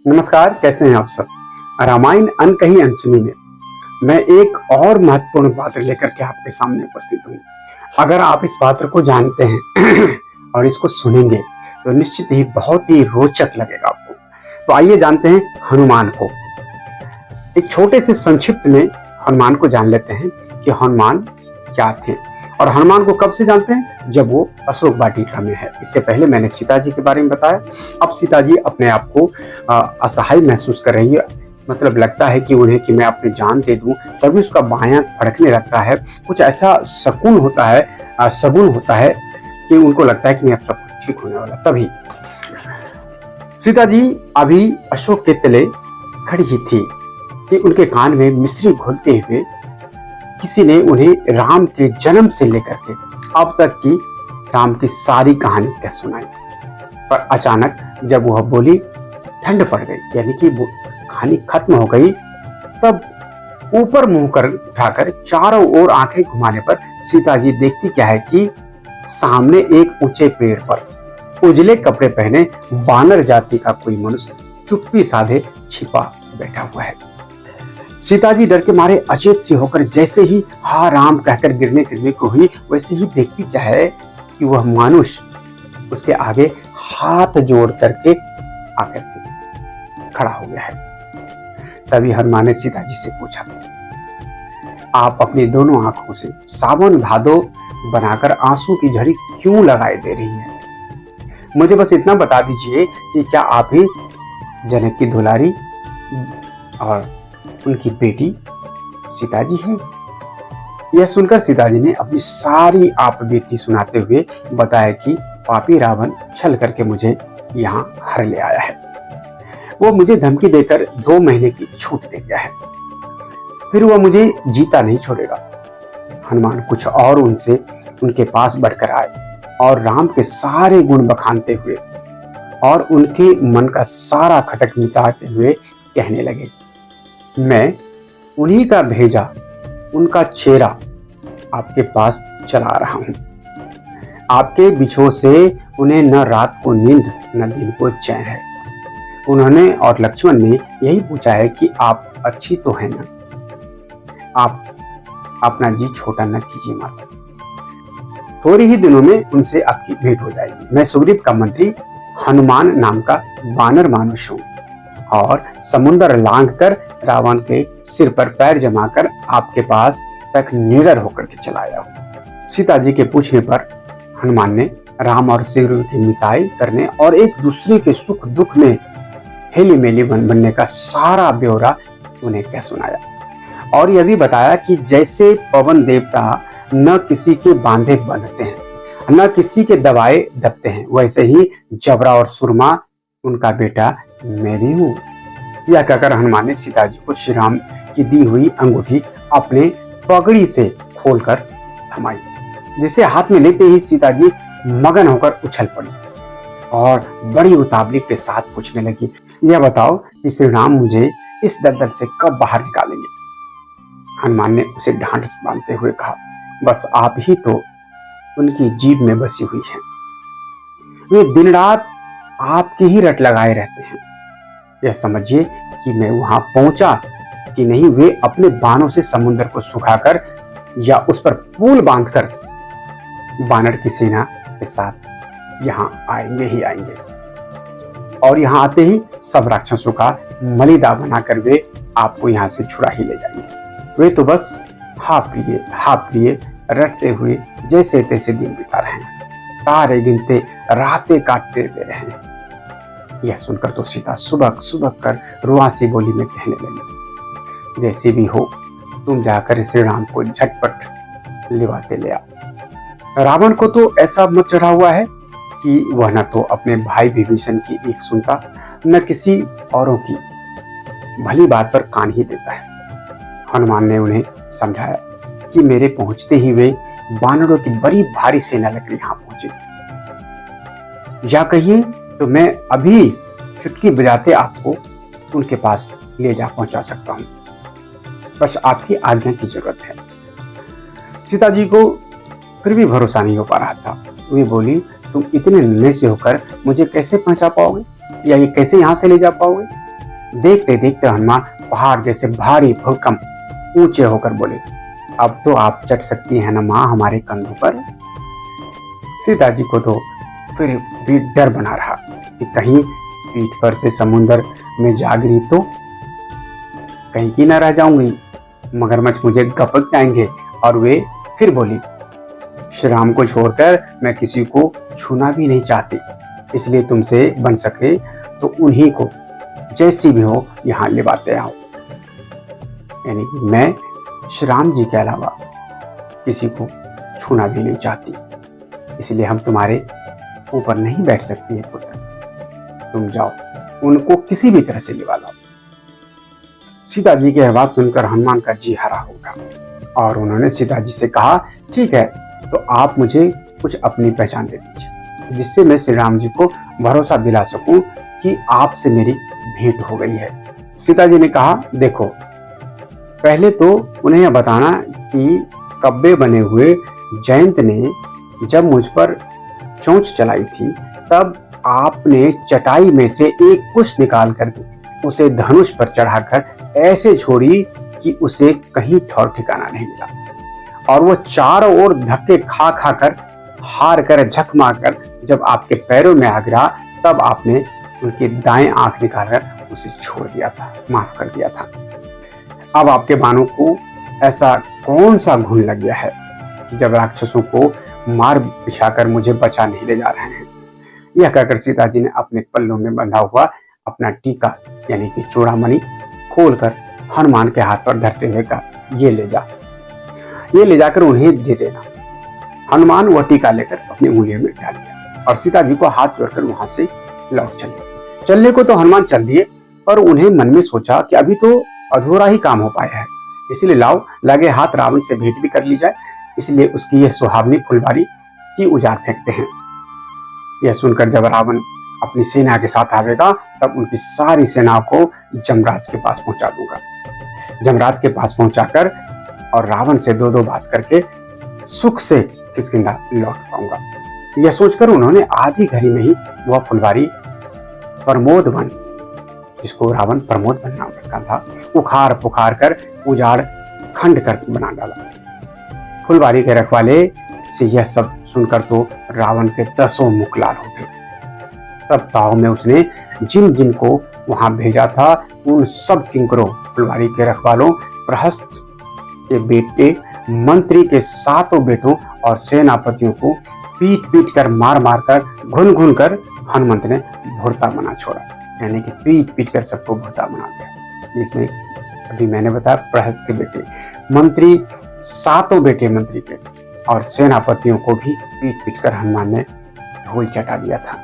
नमस्कार, कैसे हैं आप सब। रामायण अनकही अनसुनी में मैं एक और महत्वपूर्ण पात्र लेकर के आपके सामने उपस्थित हूँ। अगर आप इस पात्र को जानते हैं और इसको सुनेंगे तो निश्चित ही बहुत ही रोचक लगेगा आपको। तो आइए जानते हैं हनुमान को। एक छोटे से संक्षिप्त में हनुमान को जान लेते हैं कि हनुमान क्या थे और हनुमान को कब से जानते हैं, जब वो अशोक वाटिका में है। इससे पहले मैंने सीता जी के बारे में बताया। अब सीता जी अपने आप को असहाय महसूस कर रही है, मतलब लगता है कि उन्हें कि मैं अपनी जान दे दूं, तभी उसका बायां फड़कने लगता है। कुछ ऐसा शगुन होता है कि उनको लगता है कि अब सब कुछ ठीक होने वाला। तभी सीता जी अभी अशोक के तले खड़ी ही थी कि उनके कान में मिश्री घोलते हुए किसी ने उन्हें राम के जन्म से लेकर के अब तक की राम की सारी कहानी कह सुनाई। पर अचानक जब वह बोली, ठंड पड़ गई, यानी कि वो कहानी खत्म हो गई, तब ऊपर मुंह कर उठाकर चारों ओर आंखें घुमाने पर सीता जी देखती क्या है कि सामने एक ऊंचे पेड़ पर उजले कपड़े पहने वानर जाति का कोई मनुष्य चुप्पी साधे छिपा बैठा हुआ है। सीता जी डर के मारे अचेत सी होकर जैसे ही हा राम कहकर गिरने को हुई, वैसे ही देखती क्या है कि वह मानुष उसके आगे हाथ जोड़ करके आकर के खड़ा हो गया है। तभी हनुमान ने सीता जी से पूछा, आप अपनी दोनों आंखों से सावन भादो बनाकर आंसू की झड़ी क्यों लगाए दे रही है? मुझे बस इतना बता दीजिए कि क्या आप ही जनक की दुलारी और उनकी बेटी सीता जी हैं? यह सुनकर सीता जी ने अपनी सारी आप बीती सुनाते हुए बताया कि पापी रावण छल करके मुझे यहाँ हर ले आया है। वो मुझे धमकी देकर 2 महीने की छूट दे गया है, फिर वह मुझे जीता नहीं छोड़ेगा। हनुमान कुछ और उनके पास बढ़कर आए और राम के सारे गुण बखानते हुए और उनके मन का सारा खटक मिटाते हुए कहने लगे, मैं उन्हीं का भेजा उनका चेहरा आपके पास चला रहा हूं। आपके बिछोह से उन्हें न रात को नींद न दिन को चैन है। उन्होंने और लक्ष्मण ने यही पूछा है कि आप अच्छी तो है ना, आप अपना जी छोटा न कीजिए माता। थोड़े ही दिनों में उनसे आपकी भेंट हो जाएगी। मैं सुग्रीव का मंत्री हनुमान नाम का वानर मानुष हूं और समुद्र लांघ कर रावण के सिर पर पैर जमाकर आपके पास तक निडर होकर के चला आया हूं। सीता जी के पूछने पर हनुमान ने राम और सुग्रीव की मिताई करने और एक दूसरे के सुख दुख में हेली मेली बनने का सारा ब्यौरा उन्हें कह सुनाया और यह भी बताया कि जैसे पवन देवता न किसी के बांधे बंधते हैं, न किसी के दबाए दबते हैं, वैसे ही जबरा और सुरमा उनका बेटा मैं भी हूँ। यह कहकर हनुमान ने सीता जी को श्री राम की दी हुई अंगूठी अपने पगड़ी से खोलकर थमाई, जिसे हाथ में लेते ही सीता जी मगन होकर उछल पड़ी और बड़ी उतावली के साथ पूछने लगी, यह बताओ कि श्री राम मुझे इस दलदल से कब बाहर निकालेंगे? हनुमान ने उसे ढांढ बांधते हुए कहा, बस आप ही तो उनकी जीभ में बसी हुई हैं। वे दिन रात आपकी ही रट लगाए रहते हैं। यह समझिए कि मैं वहां पहुंचा कि नहीं, वे अपने बाणों से समुद्र को सुखाकर या उस पर पुल बांधकर वानर की सेना के साथ यहां आएंगे ही आएंगे और यहां आते ही सब राक्षसों का मलिदा बनाकर वे आपको यहां से छुड़ा ही ले जाएंगे। वे तो बस हा प्रिय रटते हुए जैसे तैसे दिन बिता रहे हैं, तारे गिनते रातें काटते दे रहे हैं। यह सुनकर तो सीता सुबक कर रुआसी बोली में कहने लगी, जैसे भी हो तुम जाकर श्री राम को झटपट लिवाते ले आओ। रावण को तो ऐसा मत चढ़ा हुआ है कि वह न तो अपने भाई विभीषण की एक सुनता, न किसी औरों की भली बात पर कान ही देता है। हनुमान ने उन्हें समझाया कि मेरे पहुंचते ही वे वानरों की बड़ी भारी सेना लेकर यहाँ पहुंचे। या कहिए तो मैं अभी चुटकी बजाते आपको उनके पास ले जा पहुंचा सकता हूं, बस आपकी आज्ञा की जरूरत है। सीता जी को फिर भी भरोसा नहीं हो पा रहा था। वे बोली, तुम इतने निर्णय से होकर मुझे कैसे पहुंचा पाओगे या ये कैसे यहाँ से ले जा पाओगे? देखते देखते हनुमान पहाड़ जैसे भारी भरकम ऊंचे होकर बोले, अब तो आप चढ़ सकती हैं ना माँ हमारे कंधों पर। सीता जी को तो फिर भी डर बना रहा कि कहीं पीठ पर से समुद्र में जा गिरी तो कहीं की ना रह जाऊंगी, मगरमच्छ मुझे गपक जाएंगे। और वे फिर बोली, श्री राम को छोड़कर मैं किसी को छूना भी नहीं चाहती, इसलिए तुमसे बन सके तो उन्हीं को जैसी भी हो यहाँ लिबाते आओ। यानी कि मैं श्री राम जी के अलावा किसी को छूना भी नहीं चाहती, इसलिए हम तुम्हारे ऊपर नहीं बैठ सकती है पुत्र, तुम जाओ उनको किसी भी तरह से लिवा लाओ। सीता जी की बात सुनकर हनुमान का जी हरा हो गया और उन्होंने सीता जी से कहा, ठीक है तो आप मुझे कुछ अपनी पहचान दे दीजिए, जिससे मैं श्री राम जी को भरोसा दिला सकूं कि आपसे मेरी भेंट हो गई है। सीता जी ने कहा, देखो पहले तो उन्हें यह बताना कि कब्बे बने हुए जयंत ने जब मुझ पर चोंच चलाई थी तब आपने चटाई में से एक कुश निकाल कर उसे धनुष पर चढ़ाकर ऐसे छोड़ी कि उसे कहीं ठौर ठिकाना नहीं मिला, और वो चारों ओर धक्के खा खा कर हार कर झक मार कर जब आपके पैरों में आ गिरा तब आपने उनकी दाएं आंख निकालकर उसे छोड़ दिया था, माफ कर दिया था। अब आपके बाणों को ऐसा कौन सा घुन लग गया है कि जब राक्षसों को मार बिछाकर मुझे बचा नहीं ले जा रहे हैं। यह कहकर सीता जी ने अपने पल्लों में बंधा हुआ अपना टीका यानी कि चूड़ामणि खोलकर हनुमान के हाथ पर धरते हुए कहा, ये ले जाकर उन्हें दे देना। हनुमान वह टीका लेकर अपनी उंगलियों में डाल दिया और सीता जी को हाथ जोड़कर वहां से लौट चलने को तो हनुमान चल दिए, पर उन्हें मन में सोचा कि अभी तो अधूरा ही काम हो पाया है, इसलिए लाओ लगे हाथ रावण से भेंट भी कर ली जाए, इसलिए उसकी यह सुहावनी फुलवारी की उजाड़ फेंकते हैं। यह सुनकर जब रावण अपनी सेना के साथ आवेगा तब उनकी सारी सेना को जमराज के पास पहुंचा दूंगा। जमराज के पास पहुंचाकर और रावण से दो बात करके सुख से किष्किंधा लौट पाऊंगा। यह सोचकर उन्होंने आधी घड़ी में ही वह फुलवारी प्रमोद वन, जिसको रावण प्रमोद वन नाम रखा था, उखाड़ पुखार कर उजाड़ खंड कर बना डाला। फुलवारी के रखवाले से यह सब सुनकर तो रावण के 10 मुख लाल हो गए। तब ताव में उसने जिन जिन को वहां भेजा था उन सब किंकरों, फुलवारी के रखवालों, प्रहस्त के बेटे, मंत्री के 7 बेटों और सेनापतियों को पीट पीट कर मार मार कर घुन घुन कर हनुमंत ने भुरता बना छोड़ा। यानी कि पीट पीट कर सबको भुरता बना दिया, जिसमें अभी मैंने बताया प्रहस्त के बेटे, मंत्री 7 बेटे मंत्री के और सेनापतियों को भी पीट पीट कर हनुमान ने धूल चटा दिया था।